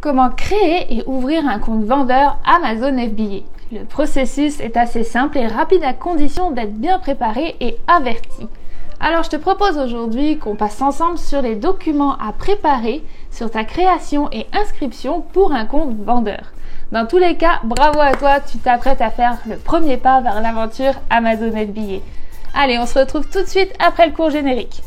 Comment créer et ouvrir un compte vendeur Amazon FBA? Le processus est assez simple et rapide à condition d'être bien préparé et averti. Alors je te propose aujourd'hui qu'on passe ensemble sur les documents à préparer sur ta création et inscription pour un compte vendeur. Dans tous les cas, bravo à toi, tu t'apprêtes à faire le premier pas vers l'aventure Amazon FBA. Allez, on se retrouve tout de suite après le cours générique.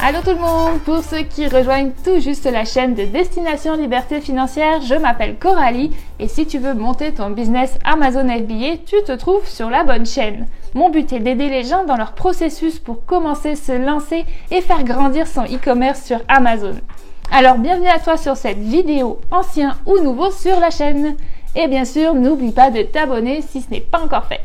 Allô tout le monde, pour ceux qui rejoignent tout juste la chaîne de Destination Liberté Financière, je m'appelle Coralie et si tu veux monter ton business Amazon FBA, tu te trouves sur la bonne chaîne. Mon but est d'aider les gens dans leur processus pour commencer, se lancer et faire grandir son e-commerce sur Amazon. Alors bienvenue à toi sur cette vidéo, ancien ou nouveau sur la chaîne. Et bien sûr, n'oublie pas de t'abonner si ce n'est pas encore fait.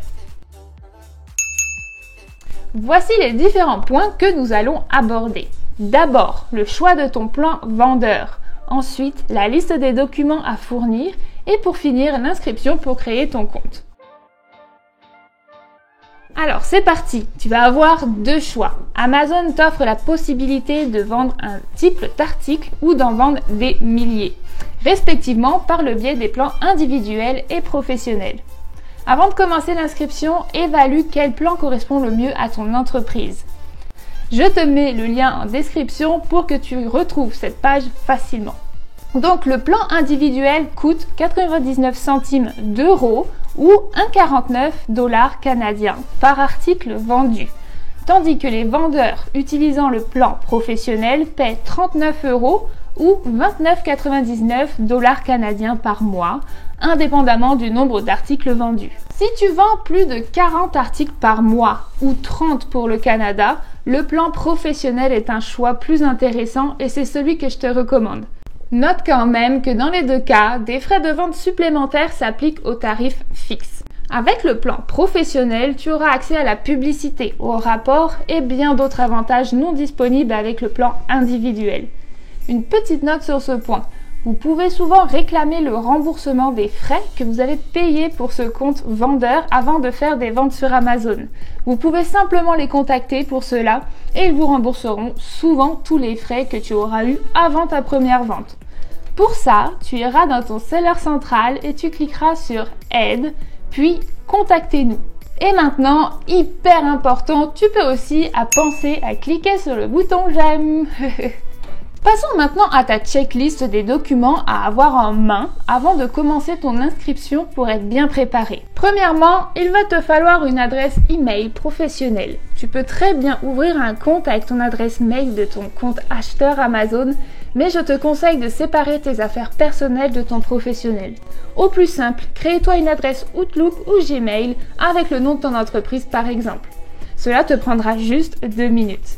Voici les différents points que nous allons aborder. D'abord, le choix de ton plan vendeur. Ensuite, la liste des documents à fournir. Et pour finir, l'inscription pour créer ton compte. Alors, c'est parti. Tu vas avoir deux choix. Amazon t'offre la possibilité de vendre un type d'article ou d'en vendre des milliers, respectivement par le biais des plans individuels et professionnels. Avant de commencer l'inscription, évalue quel plan correspond le mieux à ton entreprise. Je te mets le lien en description pour que tu retrouves cette page facilement. Donc le plan individuel coûte 99 centimes d'euros ou 1,49 $ canadiens par article vendu. Tandis que les vendeurs utilisant le plan professionnel paient 39 euros ou 29,99 $ canadiens par mois, indépendamment du nombre d'articles vendus. Si tu vends plus de 40 articles par mois ou 30 pour le Canada, le plan professionnel est un choix plus intéressant et c'est celui que je te recommande. Note quand même que dans les deux cas, des frais de vente supplémentaires s'appliquent au tarif fixe. Avec le plan professionnel, tu auras accès à la publicité, au rapport et bien d'autres avantages non disponibles avec le plan individuel. Une petite note sur ce point. Vous pouvez souvent réclamer le remboursement des frais que vous avez payés pour ce compte vendeur avant de faire des ventes sur Amazon. Vous pouvez simplement les contacter pour cela et ils vous rembourseront souvent tous les frais que tu auras eus avant ta première vente. Pour ça, tu iras dans ton seller central et tu cliqueras sur Aide, puis Contactez-nous. Et maintenant, hyper important, tu peux aussi penser à cliquer sur le bouton J'aime. Passons maintenant à ta checklist des documents à avoir en main avant de commencer ton inscription pour être bien préparé. Premièrement, il va te falloir une adresse email professionnelle. Tu peux très bien ouvrir un compte avec ton adresse mail de ton compte acheteur Amazon, mais je te conseille de séparer tes affaires personnelles de ton professionnel. Au plus simple, crée-toi une adresse Outlook ou Gmail avec le nom de ton entreprise par exemple. Cela te prendra juste 2 minutes.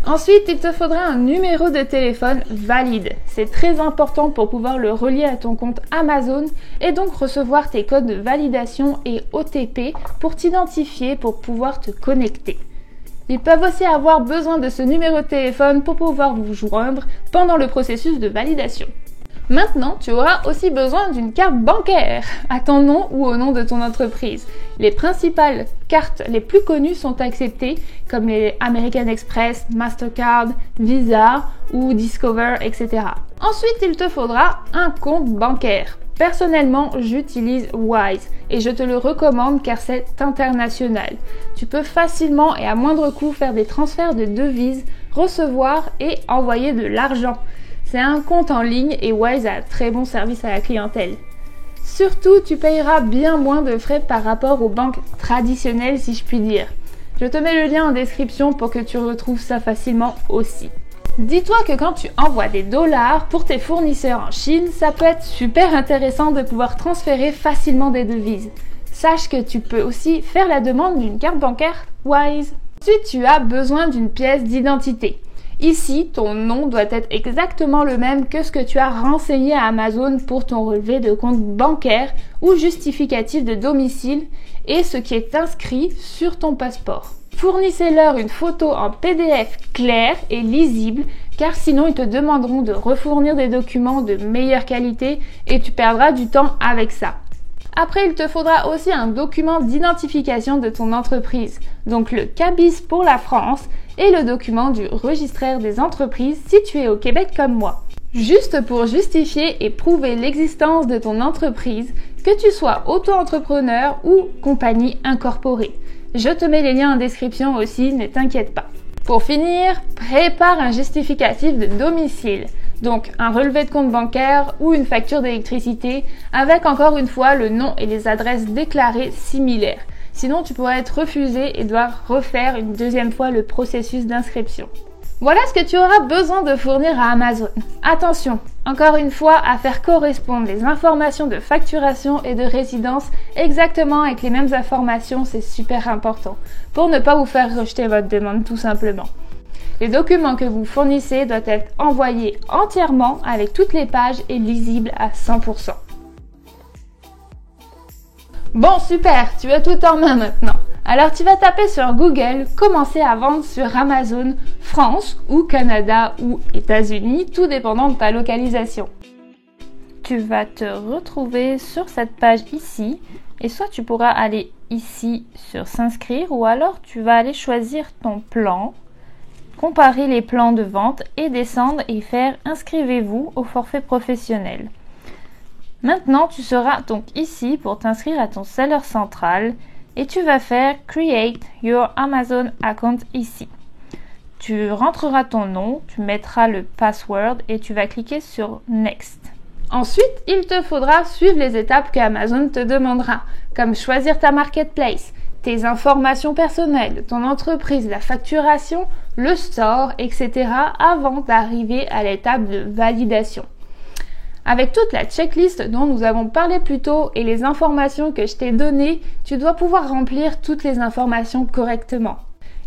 Ensuite, il te faudra un numéro de téléphone valide. C'est très important pour pouvoir le relier à ton compte Amazon et donc recevoir tes codes de validation et OTP pour t'identifier pour pouvoir te connecter. Ils peuvent aussi avoir besoin de ce numéro de téléphone pour pouvoir vous joindre pendant le processus de validation. Maintenant, tu auras aussi besoin d'une carte bancaire à ton nom ou au nom de ton entreprise. Les principales cartes les plus connues sont acceptées comme les American Express, Mastercard, Visa ou Discover, etc. Ensuite, il te faudra un compte bancaire. Personnellement, j'utilise Wise et je te le recommande car c'est international. Tu peux facilement et à moindre coût faire des transferts de devises, recevoir et envoyer de l'argent. C'est un compte en ligne et Wise a un très bon service à la clientèle. Surtout, tu payeras bien moins de frais par rapport aux banques traditionnelles si je puis dire. Je te mets le lien en description pour que tu retrouves ça facilement aussi. Dis-toi que quand tu envoies des dollars pour tes fournisseurs en Chine, ça peut être super intéressant de pouvoir transférer facilement des devises. Sache que tu peux aussi faire la demande d'une carte bancaire Wise. Ensuite, tu as besoin d'une pièce d'identité. Ici, ton nom doit être exactement le même que ce que tu as renseigné à Amazon pour ton relevé de compte bancaire ou justificatif de domicile et ce qui est inscrit sur ton passeport. Fournissez-leur une photo en PDF claire et lisible car sinon ils te demanderont de refournir des documents de meilleure qualité et tu perdras du temps avec ça. Après, il te faudra aussi un document d'identification de ton entreprise, donc le CABIS pour la France et le document du registraire des entreprises si tu es au Québec comme moi. Juste pour justifier et prouver l'existence de ton entreprise, que tu sois auto-entrepreneur ou compagnie incorporée. Je te mets les liens en description aussi, ne t'inquiète pas. Pour finir, prépare un justificatif de domicile, donc un relevé de compte bancaire ou une facture d'électricité avec encore une fois le nom et les adresses déclarées similaires. Sinon, tu pourrais être refusé et devoir refaire une deuxième fois le processus d'inscription. Voilà ce que tu auras besoin de fournir à Amazon. Attention, encore une fois, à faire correspondre les informations de facturation et de résidence exactement avec les mêmes informations, c'est super important, pour ne pas vous faire rejeter votre demande tout simplement. Les documents que vous fournissez doivent être envoyés entièrement avec toutes les pages et lisibles à 100%. Bon, super, tu as tout en main maintenant. Alors tu vas taper sur Google « Commencer à vendre sur Amazon France » ou Canada ou États-Unis, tout dépendant de ta localisation. Tu vas te retrouver sur cette page ici et soit tu pourras aller ici sur s'inscrire ou alors tu vas aller choisir ton plan, comparer les plans de vente et descendre et faire « Inscrivez-vous au forfait professionnel ». Maintenant, tu seras donc ici pour t'inscrire à ton seller central et tu vas faire Create your Amazon account ici. Tu rentreras ton nom, tu mettras le password et tu vas cliquer sur Next. Ensuite, il te faudra suivre les étapes que Amazon te demandera, comme choisir ta marketplace, tes informations personnelles, ton entreprise, la facturation, le store, etc. avant d'arriver à l'étape de validation. Avec toute la checklist dont nous avons parlé plus tôt et les informations que je t'ai données, tu dois pouvoir remplir toutes les informations correctement.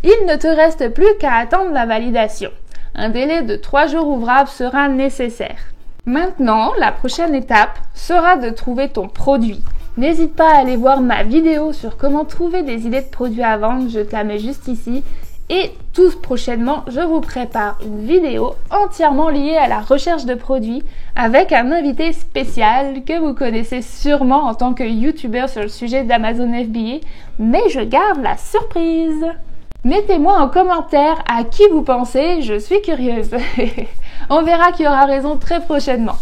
Il ne te reste plus qu'à attendre la validation. Un délai de 3 jours ouvrables sera nécessaire. Maintenant, la prochaine étape sera de trouver ton produit. N'hésite pas à aller voir ma vidéo sur comment trouver des idées de produits à vendre, je te la mets juste ici. Et tout prochainement, je vous prépare une vidéo entièrement liée à la recherche de produits avec un invité spécial que vous connaissez sûrement en tant que youtubeur sur le sujet d'Amazon FBA, mais je garde la surprise. Mettez-moi en commentaire à qui vous pensez, je suis curieuse. On verra qui aura raison très prochainement.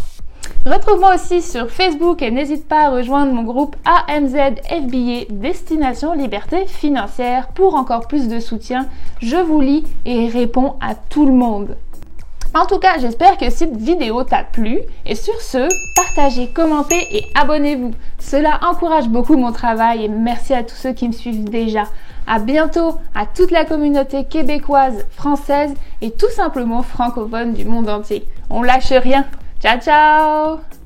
Retrouve-moi aussi sur Facebook et n'hésite pas à rejoindre mon groupe AMZ FBA Destination Liberté Financière pour encore plus de soutien. Je vous lis et réponds à tout le monde. En tout cas, j'espère que cette vidéo t'a plu et sur ce, partagez, commentez et abonnez-vous. Cela encourage beaucoup mon travail et merci à tous ceux qui me suivent déjà. À bientôt à toute la communauté québécoise, française et tout simplement francophone du monde entier. On lâche rien. Ciao ciao!